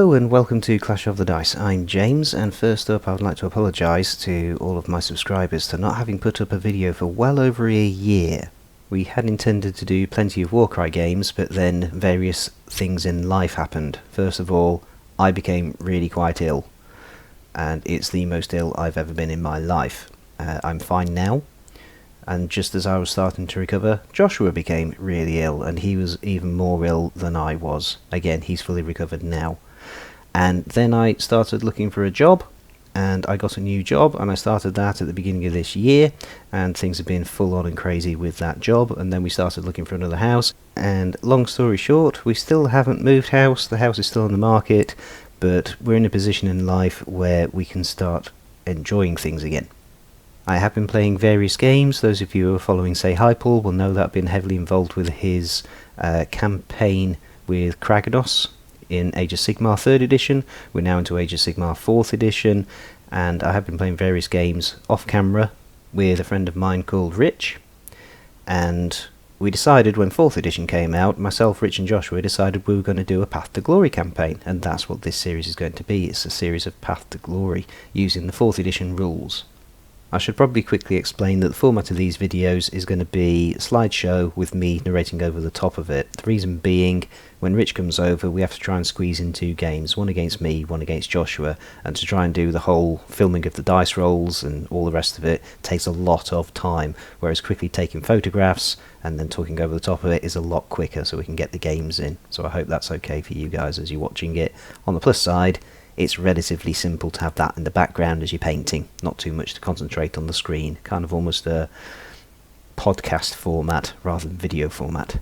Hello and welcome to Clash of the Dice. I'm James, and first up I would like to apologise to all of my subscribers for not having put up a video for well over a year. We had intended to do plenty of Warcry games, but then various things in life happened. First of all, I became really quite ill, and it's the most ill I've ever been in my life. I'm fine now, and just as I was starting to recover, Joshua became really ill, and he was even more ill than I was. Again, he's fully recovered now. And then I started looking for a job, and I got a new job, and I started that at the beginning of this year, and things have been full on and crazy with that job. And then we started looking for another house, and long story short, we still haven't moved house. The house is still on the market, but we're in a position in life where we can start enjoying things again. I have been playing various games. Those of you who are following Say Hi Paul will know that I've been heavily involved with his campaign with Kragados in Age of Sigmar 3rd edition. We're now into Age of Sigmar 4th edition, and I have been playing various games off camera with a friend of mine called Rich, and we decided when 4th edition came out, myself, Rich and Joshua decided we were going to do a Path to Glory campaign, and that's what this series is going to be. It's a series of Path to Glory using the 4th edition rules. I should probably quickly explain that the format of these videos is going to be a slideshow with me narrating over the top of it. The reason being, when Rich comes over, we have to try and squeeze in 2 games, one against me, one against Joshua, and to try and do the whole filming of the dice rolls and all the rest of it takes a lot of time, whereas quickly taking photographs and then talking over the top of it is a lot quicker, so we can get the games in. So I hope that's okay for you guys as you're watching it. On the plus side, it's relatively simple to have that in the background as you're painting, not too much to concentrate on the screen, kind of almost a podcast format rather than video format.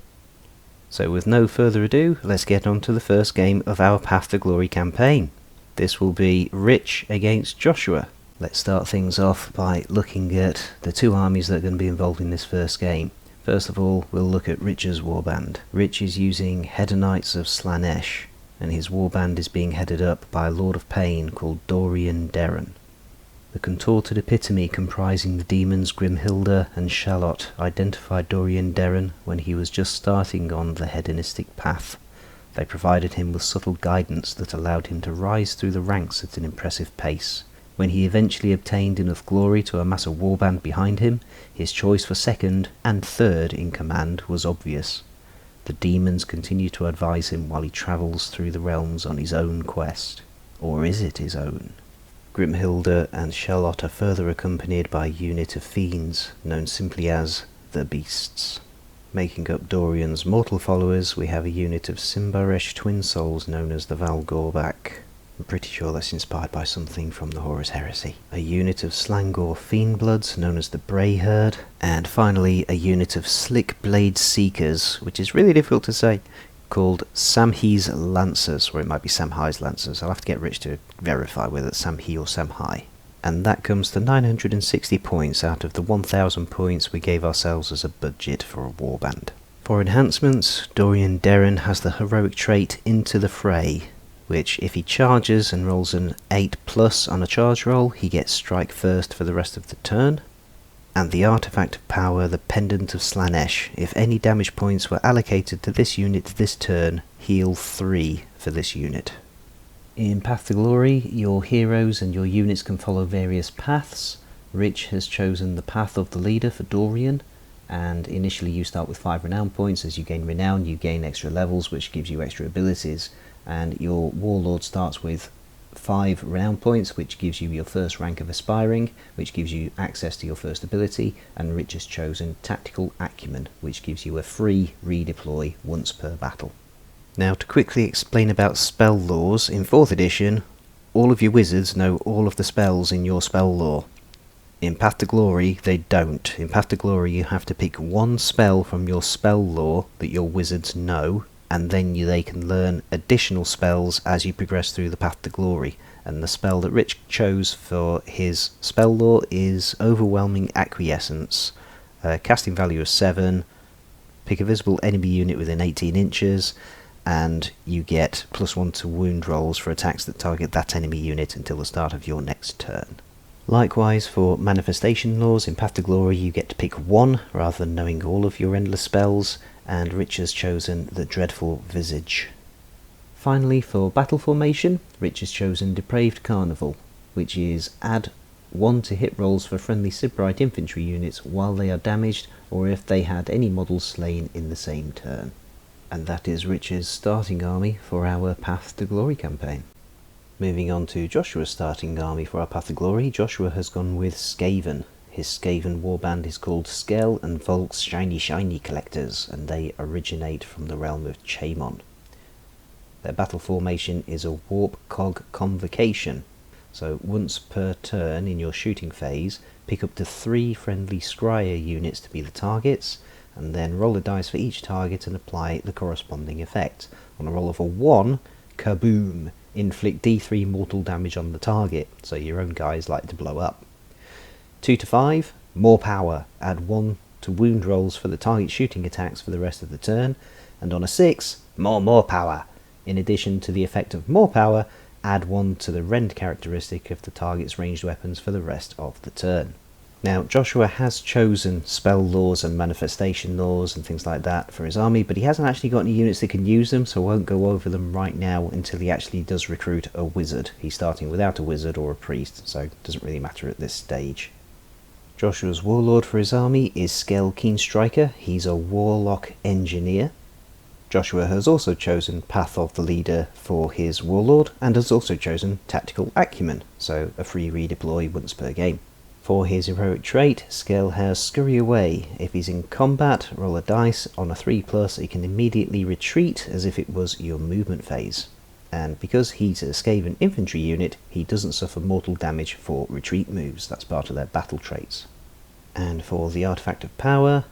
So with no further ado, let's get on to the first game of our Path to Glory campaign. This will be Rich against Joshua. Let's start things off by looking at the 2 armies that are going to be involved in this first game. First of all, we'll look at Rich's warband. Rich is using Hedonites of Slaanesh, and his warband is being headed up by a Lord of Pain called Dorian Derren. The contorted epitome comprising the demons Grimhilda and Charlotte identified Dorian Derren when he was just starting on the hedonistic path. They provided him with subtle guidance that allowed him to rise through the ranks at an impressive pace. When he eventually obtained enough glory to amass a warband behind him, his choice for second and third in command was obvious. The demons continue to advise him while he travels through the realms on his own quest. Or is it his own? Grimhilda and Charlotte are further accompanied by a unit of fiends, known simply as the Beasts. Making up Dorian's mortal followers, we have a unit of Simbaresh twin souls known as the Valgorbak. I'm pretty sure that's inspired by something from the Horus Heresy. A unit of Slangor Fiendbloods, known as the Bray Herd. And finally, a unit of Slick Blade Seekers, which is really difficult to say, called Samhi's Lancers, or it might be Samhi's Lancers. I'll have to get Rich to verify whether it's Samhi or Samhi. And that comes to 960 points out of the 1000 points we gave ourselves as a budget for a warband. For enhancements, Dorian Derren has the heroic trait Into the Fray, which if he charges and rolls an 8+ on a charge roll, he gets strike first for the rest of the turn. And the artifact of power, the Pendant of Slaanesh. If any damage points were allocated to this unit this turn, heal 3 for this unit. In Path to Glory, your heroes and your units can follow various paths. Rich has chosen the path of the leader for Dorian, and initially you start with 5 renown points. As you gain renown, you gain extra levels, which gives you extra abilities. And your warlord starts with 5 renown points, which gives you your first rank of aspiring, which gives you access to your first ability, and Rich has chosen tactical acumen, which gives you a free redeploy once per battle. Now to quickly explain about spell laws, in 4th edition all of your wizards know all of the spells in your spell lore. In Path to Glory they don't. In Path to Glory you have to pick one spell from your spell lore that your wizards know, and then they can learn additional spells as you progress through the Path to Glory. And the spell that Rich chose for his spell lore is Overwhelming Acquiescence. Casting value of 7, pick a visible enemy unit within 18 inches, and you get +1 to wound rolls for attacks that target that enemy unit until the start of your next turn. Likewise for manifestation laws, in Path to Glory you get to pick one rather than knowing all of your endless spells, and Rich has chosen the Dreadful Visage. Finally, for battle formation, Rich has chosen Depraved Carnival, which is add 1 to hit rolls for friendly Sigmarite infantry units while they are damaged or if they had any models slain in the same turn. And that is Rich's starting army for our Path to Glory campaign. Moving on to Joshua's starting army for our Path to Glory, Joshua has gone with Skaven. His Skaven warband is called Skell and Volk's Shiny Collectors, and they originate from the realm of Chamon. Their battle formation is a Warp Cog Convocation, so once per turn in your shooting phase, pick up to 3 friendly Scryer units to be the targets, and then roll a dice for each target and apply the corresponding effect. On a roll of a 1, kaboom! Inflict D3 mortal damage on the target, so your own guys like to blow up. 2 to 5, more power. Add 1 to wound rolls for the target shooting attacks for the rest of the turn, and on a 6, more power. In addition to the effect of more power, add 1 to the rend characteristic of the target's ranged weapons for the rest of the turn. Now, Joshua has chosen spell laws and manifestation laws and things like that for his army, but he hasn't actually got any units that can use them, so I won't go over them right now until he actually does recruit a wizard. He's starting without a wizard or a priest, so it doesn't really matter at this stage. Joshua's warlord for his army is Skell Keenstriker. He's a warlock engineer. Joshua has also chosen Path of the Leader for his warlord, and has also chosen Tactical Acumen, so a free redeploy once per game. For his heroic trait, Skell has Scurry Away. If he's in combat, roll a dice. On a 3+, he can immediately retreat as if it was your movement phase. And because he's a Skaven infantry unit, he doesn't suffer mortal damage for retreat moves. That's part of their battle traits. And for the Artifact of Power,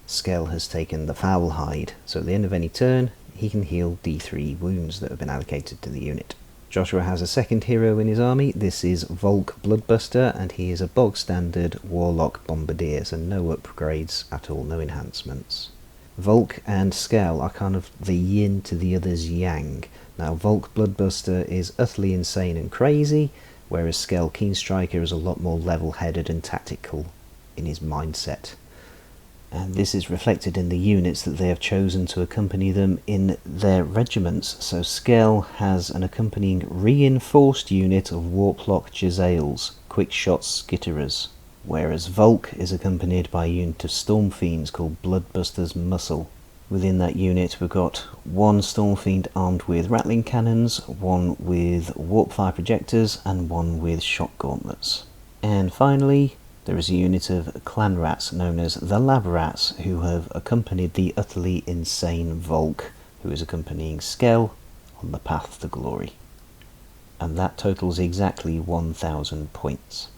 Skell has taken the Foul Hide, so at the end of any turn, he can heal D3 wounds that have been allocated to the unit. Joshua has a second hero in his army. This is Volk Bloodbuster, and he is a bog standard Warlock Bombardier, so no upgrades at all, no enhancements. Volk and Skell are kind of the yin to the other's yang. Now, Volk Bloodbuster is utterly insane and crazy, whereas Skell Keenstriker is a lot more level-headed and tactical in his mindset. And this is reflected in the units that they have chosen to accompany them in their regiments. So Skell has an accompanying reinforced unit of Warplock Jezzails, quick shot skitterers, whereas Volk is accompanied by a unit of Stormfiends called Bloodbuster's Muscle. Within that unit we've got 1 Stormfiend armed with Rattling Cannons, 1 with Warp Fire Projectors, and 1 with Shock Gauntlets. And finally, there is a unit of clan rats known as the Lab Rats, who have accompanied the utterly insane Volk, who is accompanying Skell on the Path to Glory. And that totals exactly 1,000 points.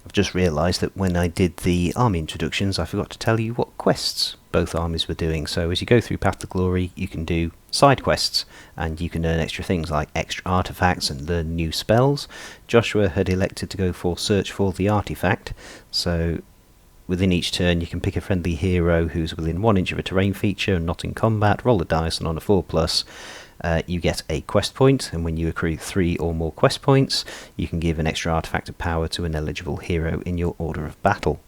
I've just realised that when I did the army introductions, I forgot to tell you what quests both armies were doing. So as you go through Path to Glory, you can do side quests, and you can earn extra things like extra artifacts and learn new spells. Joshua had elected to go for Search for the Artifact, so within each turn you can pick a friendly hero who's within 1 inch of a terrain feature and not in combat, roll a dice, and on a 4+, you get a quest point, and when you accrue 3 or more quest points, you can give an extra artifact of power to an eligible hero in your order of battle.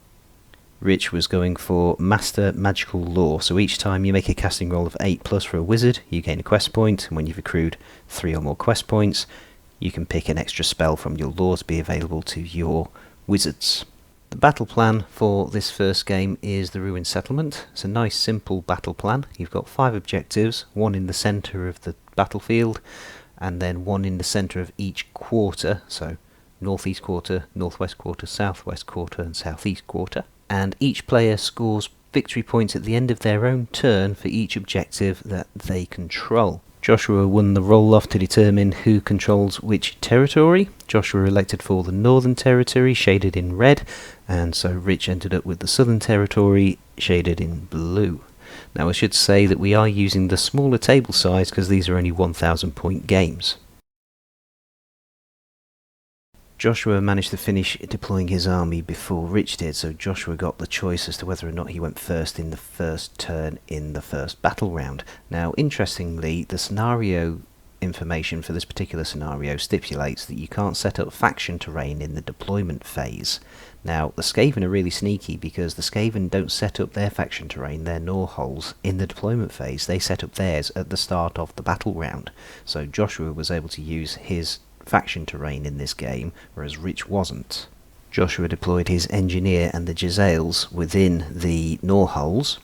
Rich was going for Master Magical Lore, so each time you make a casting roll of 8+ for a wizard, you gain a quest point, and when you've accrued 3 or more quest points, you can pick an extra spell from your lore to be available to your wizards. The battle plan for this first game is the Ruined Settlement. It's a nice simple battle plan. You've got 5 objectives, 1 in the centre of the battlefield, and then 1 in the centre of each quarter, so northeast quarter, northwest quarter, southwest quarter, and southeast quarter. And each player scores victory points at the end of their own turn for each objective that they control. Joshua won the roll-off to determine who controls which territory. Joshua elected for the Northern Territory, shaded in red, and so Rich ended up with the Southern Territory, shaded in blue. Now I should say that we are using the smaller table size because these are only 1,000 point games. Joshua managed to finish deploying his army before Rich did, so Joshua got the choice as to whether or not he went first in the first turn in the first battle round. Now, interestingly, the scenario information for this particular scenario stipulates that you can't set up faction terrain in the deployment phase. Now, the Skaven are really sneaky because the Skaven don't set up their faction terrain, their gnaw holes, in the deployment phase. They set up theirs at the start of the battle round. So Joshua was able to use his faction terrain in this game, whereas Rich wasn't. Joshua deployed his engineer and the Jezzails within the gnaw holes,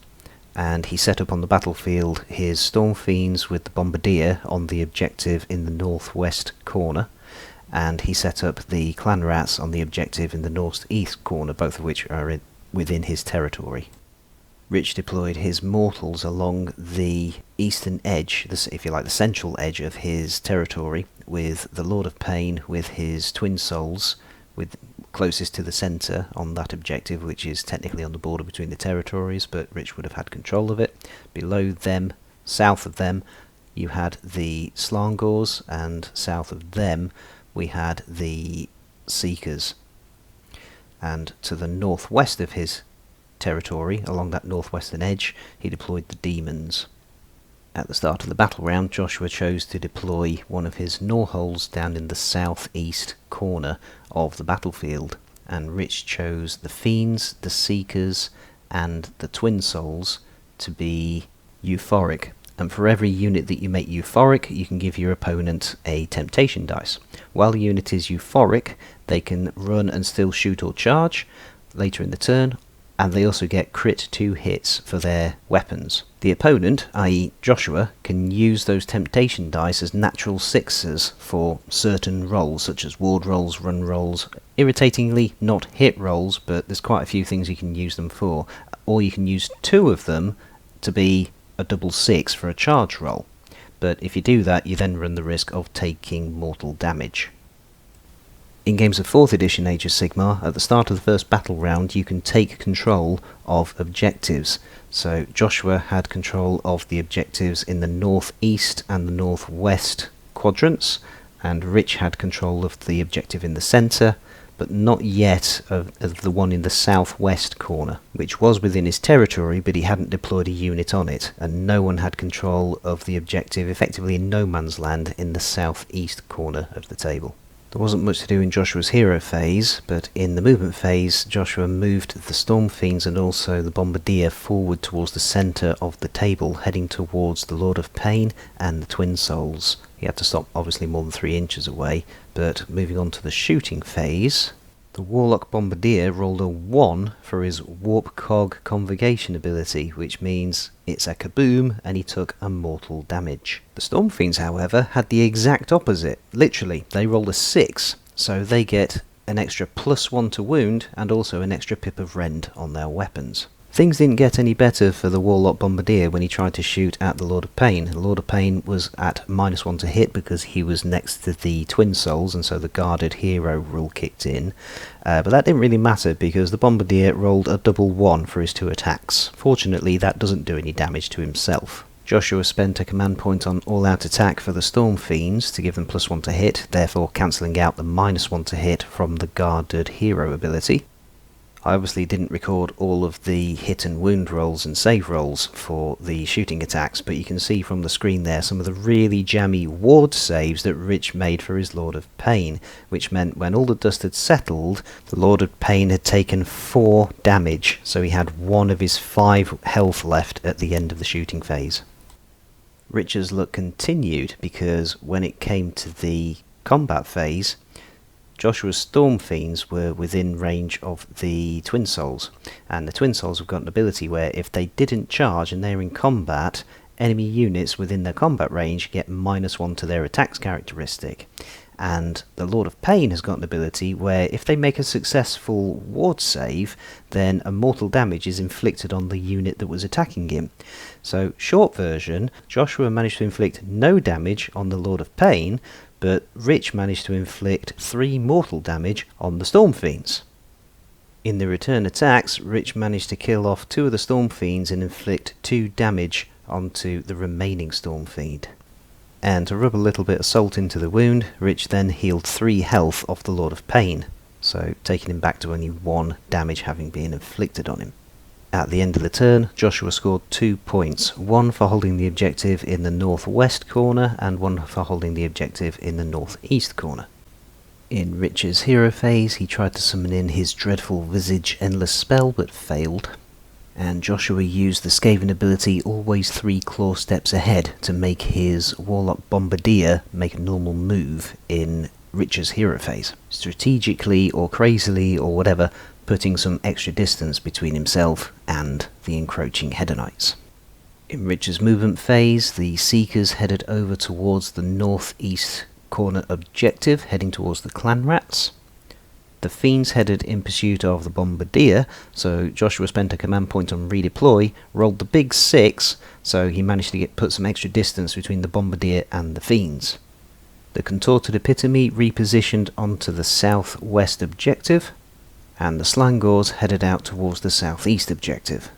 and he set up on the battlefield his Storm Fiends with the Bombardier on the objective in the northwest corner, and he set up the Clan Rats on the objective in the northeast corner, both of which are within his territory. Rich deployed his Mortals along the eastern edge, if you like, the central edge of his territory, with the Lord of Pain with his Twin Souls, with closest to the centre on that objective, which is technically on the border between the territories, but Rich would have had control of it. Below them, south of them, you had the Slaanesh, and south of them we had the Seekers. And to the northwest of his territory, along that northwestern edge, he deployed the Demons. At the start of the battle round, Joshua chose to deploy one of his gnaw holes down in the southeast corner of the battlefield, and Rich chose the Fiends, the Seekers, and the Twin Souls to be euphoric. And for every unit that you make euphoric, you can give your opponent a temptation dice. While the unit is euphoric, they can run and still shoot or charge later in the turn, and they also get crit 2 hits for their weapons. The opponent, i.e. Joshua, can use those temptation dice as natural sixes for certain rolls, such as ward rolls, run rolls, irritatingly not hit rolls, but there's quite a few things you can use them for. Or you can use 2 of them to be a double 6 for a charge roll. But if you do that, you then run the risk of taking mortal damage. In games of 4th edition Age of Sigmar, at the start of the first battle round, you can take control of objectives. So Joshua had control of the objectives in the northeast and the northwest quadrants, and Rich had control of the objective in the centre, but not yet of the one in the southwest corner, which was within his territory, but he hadn't deployed a unit on it, and no one had control of the objective effectively in no man's land in the southeast corner of the table. There wasn't much to do in Joshua's hero phase, but in the movement phase, Joshua moved the Storm Fiends and also the Bombardier forward towards the centre of the table, heading towards the Lord of Pain and the Twin Souls. He had to stop obviously more than 3 inches away, but moving on to the shooting phase, the Warlock Bombardier rolled a 1 for his Warp Cog Convocation ability, which means it's a kaboom and he took a mortal damage. The Storm Fiends, however, had the exact opposite. Literally, they rolled a 6, so they get an extra +1 to wound and also an extra pip of rend on their weapons. Things didn't get any better for the Warlock Bombardier when he tried to shoot at the Lord of Pain. The Lord of Pain was at -1 to hit because he was next to the Twin Souls, and so the guarded hero rule kicked in. But that didn't really matter because the Bombardier rolled a double 1 for his 2 attacks. Fortunately, that doesn't do any damage to himself. Joshua spent a command point on all-out attack for the Storm Fiends to give them +1 to hit, therefore cancelling out the -1 to hit from the guarded hero ability. I obviously didn't record all of the hit and wound rolls and save rolls for the shooting attacks, but you can see from the screen there some of the really jammy ward saves that Rich made for his Lord of Pain, which meant when all the dust had settled, the Lord of Pain had taken 4 damage, so he had 1 of his 5 health left at the end of the shooting phase. Rich's luck continued because when it came to the combat phase, Joshua's Storm Fiends were within range of the Twin Souls, and the Twin Souls have got an ability where if they didn't charge and they're in combat, enemy units within their combat range get -1 to their attacks characteristic. And the Lord of Pain has got an ability where if they make a successful ward save, then a mortal damage is inflicted on the unit that was attacking him. So, short version, Joshua managed to inflict no damage on the Lord of Pain, but Rich managed to inflict 3 mortal damage on the Storm Fiends. In the return attacks, Rich managed to kill off 2 of the Storm Fiends and inflict 2 damage onto the remaining Storm Fiend. And to rub a little bit of salt into the wound, Rich then healed 3 health off the Lord of Pain, so taking him back to only 1 damage having been inflicted on him. At the end of the turn, Joshua scored 2 points, one for holding the objective in the northwest corner and one for holding the objective in the northeast corner. In Rich's hero phase, he tried to summon in his dreadful visage endless spell but failed, and Joshua used the Skaven ability always 3 claw steps ahead to make his warlock bombardier make a normal move in Rich's hero phase, strategically or crazily or whatever, putting some extra distance between himself and the encroaching Hedonites. In Rich's movement phase, the Seekers headed over towards the northeast corner objective, heading towards the clan rats. The Fiends headed in pursuit of the Bombardier, so Joshua spent a command point on redeploy, rolled the big 6, so he managed to put some extra distance between the Bombardier and the Fiends. The Contorted Epitome repositioned onto the southwest objective, and the Slangors headed out towards the southeast objective.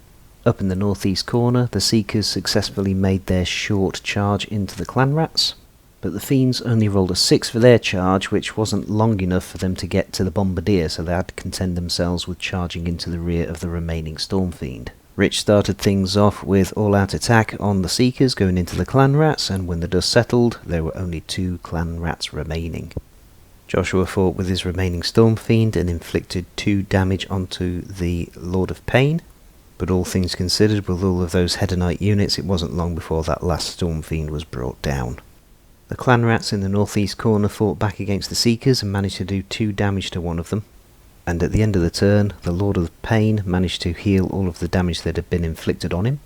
Up in the northeast corner, the Seekers successfully made their short charge into the clan rats, but the Fiends only rolled a 6 for their charge, which wasn't long enough for them to get to the Bombardier, so they had to contend themselves with charging into the rear of the remaining Stormfiend. Rich started things off with all-out attack on the Seekers going into the clan rats, and when the dust settled, there were only 2 clan rats remaining. Joshua fought with his remaining Stormfiend and inflicted 2 damage onto the Lord of Pain, but all things considered, with all of those Hedonite units, it wasn't long before that last Stormfiend was brought down. The clan rats in the northeast corner fought back against the Seekers and managed to do 2 damage to one of them, and at the end of the turn, the Lord of Pain managed to heal all of the damage that had been inflicted on him,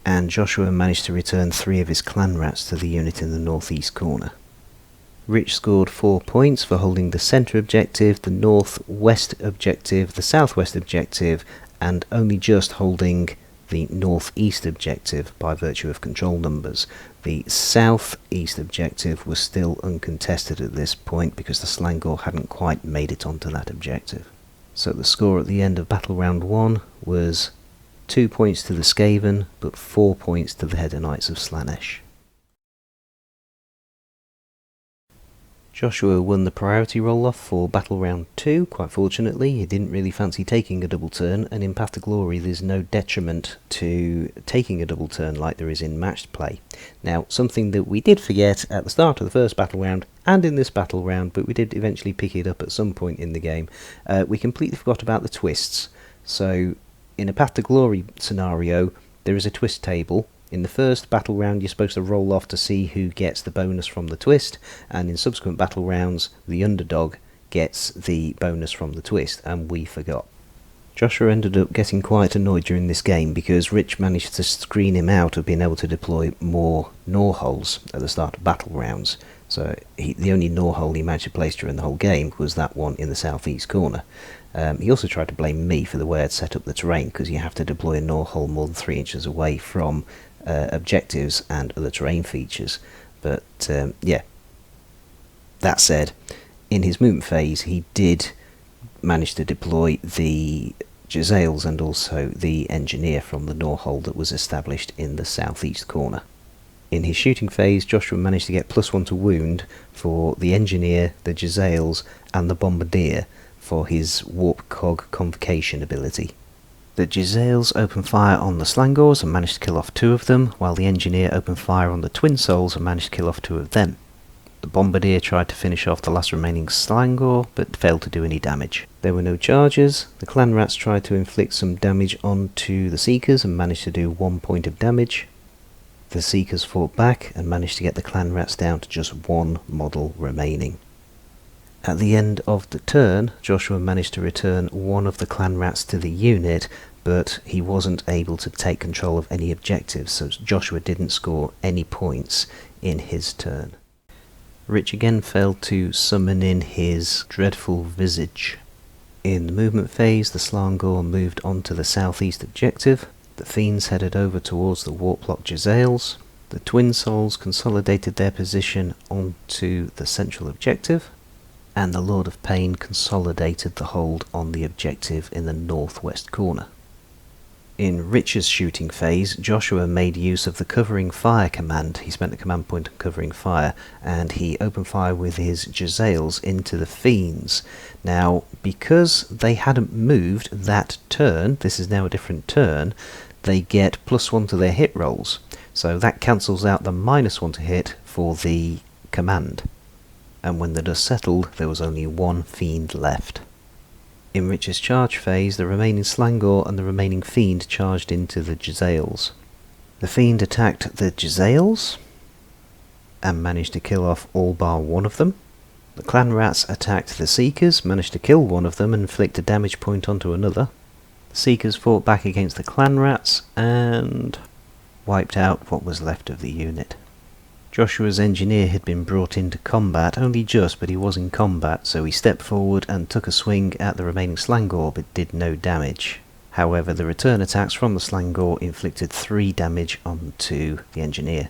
and Joshua managed to return 3 of his clan rats to the unit in the northeast corner. Rich scored 4 points for holding the centre objective, the northwest objective, the southwest objective, and only just holding the northeast objective by virtue of control numbers. The southeast objective was still uncontested at this point because the Slangor hadn't quite made it onto that objective. So the score at the end of battle round 1 was 2 points to the Skaven, but 4 points to the Hedonites of Slaanesh. Joshua won the priority roll-off for Battle Round 2, quite fortunately. He didn't really fancy taking a double turn, and in Path to Glory there's no detriment to taking a double turn like there is in matched play. Now, something that we did forget at the start of the first battle round, and in this battle round, but we did eventually pick it up at some point in the game, we completely forgot about the twists. So, in a Path to Glory scenario, there is a twist table. In the first battle round, you're supposed to roll off to see who gets the bonus from the twist, and in subsequent battle rounds, the underdog gets the bonus from the twist, and we forgot. Joshua ended up getting quite annoyed during this game because Rich managed to screen him out of being able to deploy more gnaw holes at the start of battle rounds. So the only gnaw hole he managed to place during the whole game was that one in the southeast corner. He also tried to blame me for the way I'd set up the terrain, because you have to deploy a gnaw hole more than 3 inches away from objectives and other terrain features. But yeah, that said, in his movement phase he did manage to deploy the Jezzails and also the engineer from the gnaw hole that was established in the southeast corner. In his shooting phase, Joshua managed to get +1 to wound for the engineer, the Jezzails and the bombardier for his warp cog convocation ability. The Jezzails opened fire on the Slangors and managed to kill off 2 of them, while the engineer opened fire on the Twin Souls and managed to kill off 2 of them. The Bombardier tried to finish off the last remaining Slangor, but failed to do any damage. There were no charges. The Clan Rats tried to inflict some damage onto the Seekers and managed to do 1 point of damage. The Seekers fought back and managed to get the Clan Rats down to just 1 model remaining. At the end of the turn, Joshua managed to return 1 of the Clan Rats to the unit, but he wasn't able to take control of any objectives, so Joshua didn't score any points in his turn. Rich again failed to summon in his dreadful visage. In the movement phase, the Slangor moved on to the southeast objective, the Fiends headed over towards the Warplock Jezzails, the Twin Souls consolidated their position onto the central objective, and the Lord of Pain consolidated the hold on the objective in the northwest corner. In Rich's shooting phase, Joshua made use of the covering fire command. He spent the command point on covering fire, and he opened fire with his Jezzails into the Fiends. Now, because they hadn't moved that turn, this is now a different turn, they get +1 to their hit rolls. So that cancels out the -1 to hit for the command. And when the dust settled, there was only one Fiend left. In Rich's charge phase, the remaining Slangor and the remaining Fiend charged into the Jezzails. The Fiend attacked the Jezzails and managed to kill off all bar one of them. The Clan Rats attacked the Seekers, managed to kill one of them and inflict a damage point onto another. The Seekers fought back against the Clan Rats and wiped out what was left of the unit. Joshua's engineer had been brought into combat, only just, but he was in combat, so he stepped forward and took a swing at the remaining Slangor, but did no damage. However, the return attacks from the Slangor inflicted 3 damage onto the engineer.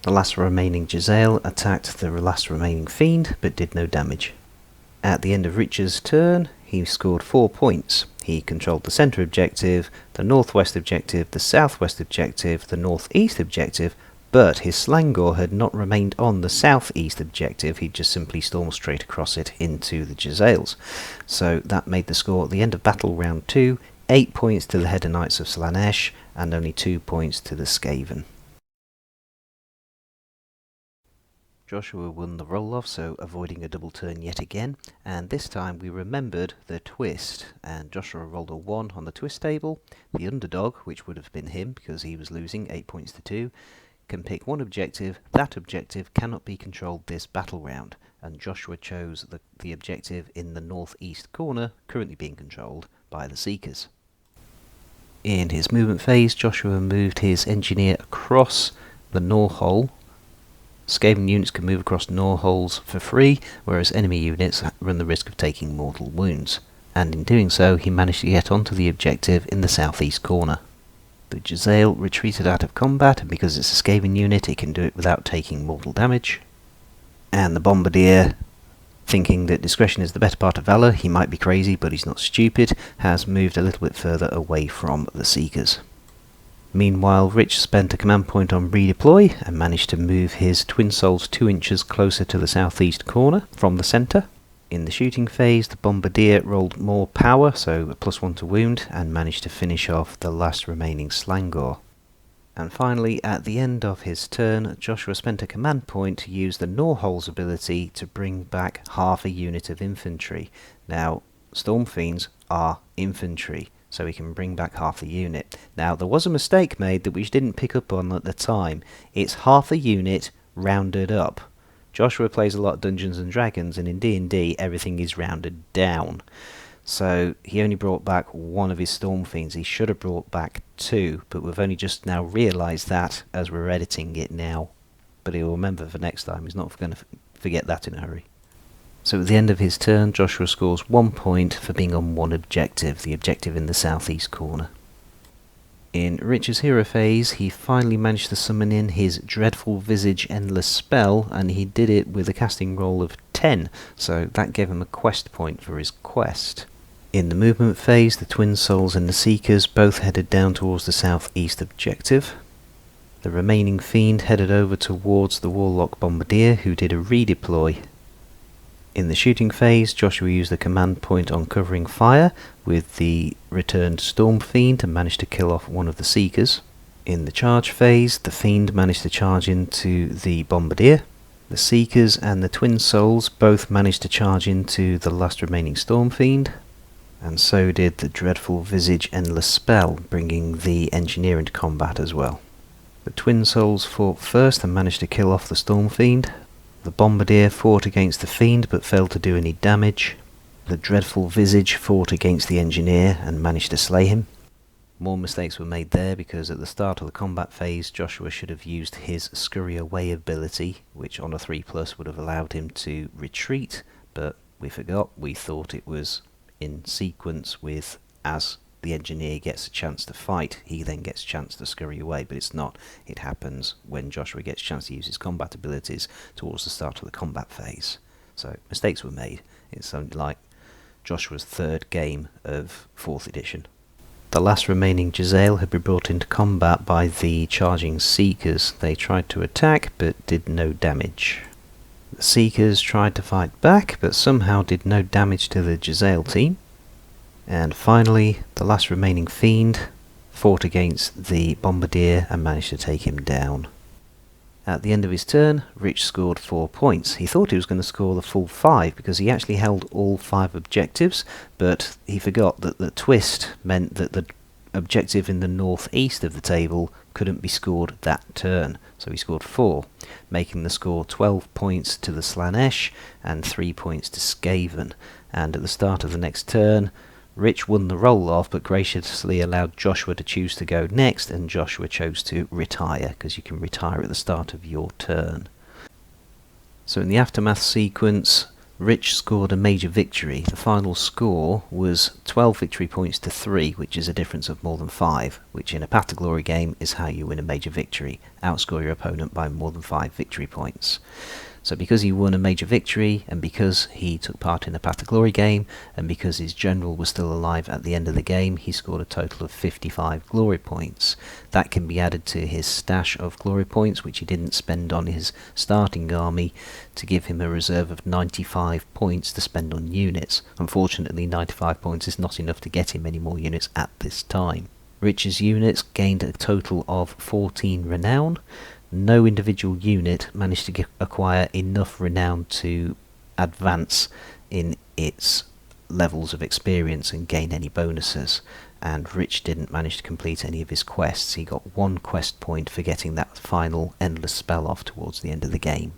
The last remaining Jezzail attacked the last remaining Fiend, but did no damage. At the end of Rich's turn, he scored 4 points. He controlled the centre objective, the northwest objective, the southwest objective, the northeast objective, but his Slangor had not remained on the southeast objective, he'd just simply stormed straight across it into the Jezzails. So that made the score at the end of battle round 2, 8 points to the Hedonites of Slaanesh, and only 2 points to the Skaven. Joshua won the roll-off, so avoiding a double turn yet again, and this time we remembered the twist, and Joshua rolled a 1 on the twist table. The underdog, which would have been him because he was losing 8 points to 2, can pick one objective. That objective cannot be controlled this battle round, and Joshua chose the objective in the northeast corner, currently being controlled by the Seekers. In his movement phase, Joshua moved his engineer across the gnaw hole. Skaven units can move across gnaw holes for free, whereas enemy units run the risk of taking mortal wounds, and in doing so he managed to get onto the objective in the southeast corner. The Jezzail retreated out of combat, and because it's a Skaven unit it can do it without taking mortal damage. And the Bombardier, thinking that discretion is the better part of valour, he might be crazy but he's not stupid, has moved a little bit further away from the Seekers. Meanwhile, Rich spent a command point on redeploy and managed to move his Twin Souls 2 inches closer to the southeast corner from the centre. In the shooting phase, the Bombardier rolled more power, so a +1 to wound, and managed to finish off the last remaining Slangor. And finally, at the end of his turn, Joshua spent a command point to use the Gnawholes ability to bring back half a unit of infantry. Now, Storm Fiends are infantry, so he can bring back half the unit. Now, there was a mistake made that we didn't pick up on at the time. It's half a unit rounded up. Joshua plays a lot of Dungeons and Dragons, and in D&D everything is rounded down. So he only brought back 1 of his Storm Fiends. He should have brought back 2, but we've only just now realised that as we're editing it now. But he'll remember for next time. He's not going to forget that in a hurry. So at the end of his turn, Joshua scores 1 point for being on one objective, the objective in the southeast corner. In Rich's hero phase, he finally managed to summon in his Dreadful Visage Endless spell, and he did it with a casting roll of 10, so that gave him a quest point for his quest. In the movement phase, the Twin Souls and the Seekers both headed down towards the southeast objective. The remaining Fiend headed over towards the Warlock Bombardier, who did a redeploy. In the shooting phase, Joshua used the command point on covering fire with the returned Storm Fiend and managed to kill off one of the Seekers. In the charge phase, the Fiend managed to charge into the Bombardier. The Seekers and the Twin Souls both managed to charge into the last remaining Storm Fiend, and so did the Dreadful Visage Endless spell, bringing the Engineer into combat as well. The Twin Souls fought first and managed to kill off the Storm Fiend. The Bombardier fought against the Fiend but failed to do any damage. The Dreadful Visage fought against the Engineer and managed to slay him. More mistakes were made there because at the start of the combat phase Joshua should have used his Scurry Away ability, which on a 3+ would have allowed him to retreat, but we forgot. We thought it was in sequence with as the Engineer gets a chance to fight, he then gets a chance to scurry away, but it's not. It happens when Joshua gets a chance to use his combat abilities towards the start of the combat phase. So mistakes were made. It's only like Joshua's 3rd game of 4th edition. The last remaining Jezzail had been brought into combat by the charging Seekers. They tried to attack, but did no damage. The Seekers tried to fight back, but somehow did no damage to the Jezzail team. And finally, the last remaining Fiend fought against the Bombardier and managed to take him down. At the end of his turn, Rich scored 4 points. He thought he was going to score the full 5 because he actually held all 5 objectives, but he forgot that the twist meant that the objective in the northeast of the table couldn't be scored that turn. So he scored 4, making the score 12 points to the Slaanesh and 3 points to Skaven. And at the start of the next turn, Rich won the roll-off, but graciously allowed Joshua to choose to go next, and Joshua chose to retire, because you can retire at the start of your turn. So in the aftermath sequence, Rich scored a major victory. The final score was 12 victory points to 3, which is a difference of more than 5, which in a Path to Glory game is how you win a major victory. Outscore your opponent by more than 5 victory points. So because he won a major victory, and because he took part in a Path to Glory game, and because his general was still alive at the end of the game, he scored a total of 55 glory points. That can be added to his stash of glory points, which he didn't spend on his starting army, to give him a reserve of 95 points to spend on units. Unfortunately, 95 points is not enough to get him any more units at this time. Rich's units gained a total of 14 renown. No individual unit managed to acquire enough renown to advance in its levels of experience and gain any bonuses, and Rich didn't manage to complete any of his quests. He got 1 quest point for getting that final endless spell off towards the end of the game.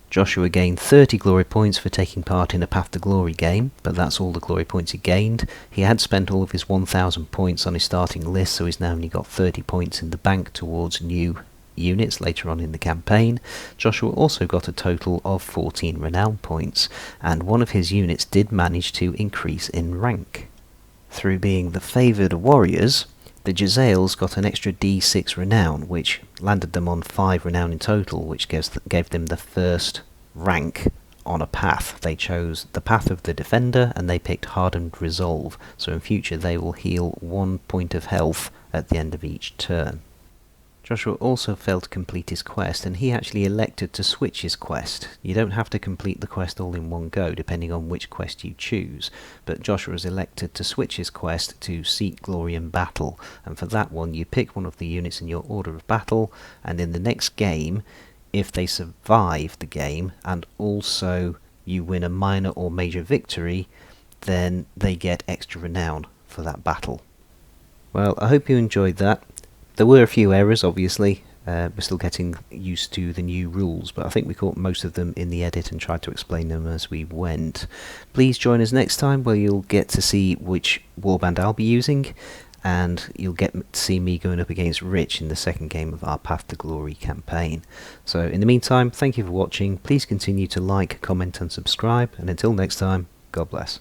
Joshua gained 30 glory points for taking part in a Path to Glory game, but that's all the glory points he gained. He had spent all of his 1,000 points on his starting list, so he's now only got 30 points in the bank towards new units later on in the campaign. Joshua also got a total of 14 renown points, and one of his units did manage to increase in rank. Through being the favoured warriors, the Jezzails got an extra D6 renown, which landed them on 5 renown in total, which gave them the first rank on a path. They chose the path of the defender, and they picked Hardened Resolve, so in future they will heal 1 point of health at the end of each turn. Joshua also failed to complete his quest, and he actually elected to switch his quest. You don't have to complete the quest all in one go, depending on which quest you choose, but Joshua has elected to switch his quest to Seek Glory in Battle, and for that one you pick one of the units in your order of battle, and in the next game, if they survive the game, and also you win a minor or major victory, then they get extra renown for that battle. Well, I hope you enjoyed that. There were a few errors, obviously. We're still getting used to the new rules, but I think we caught most of them in the edit and tried to explain them as we went. Please join us next time, where you'll get to see which warband I'll be using, and you'll get to see me going up against Rich in the second game of our Path to Glory campaign. So in the meantime, thank you for watching. Please continue to like, comment and subscribe, and until next time, God bless.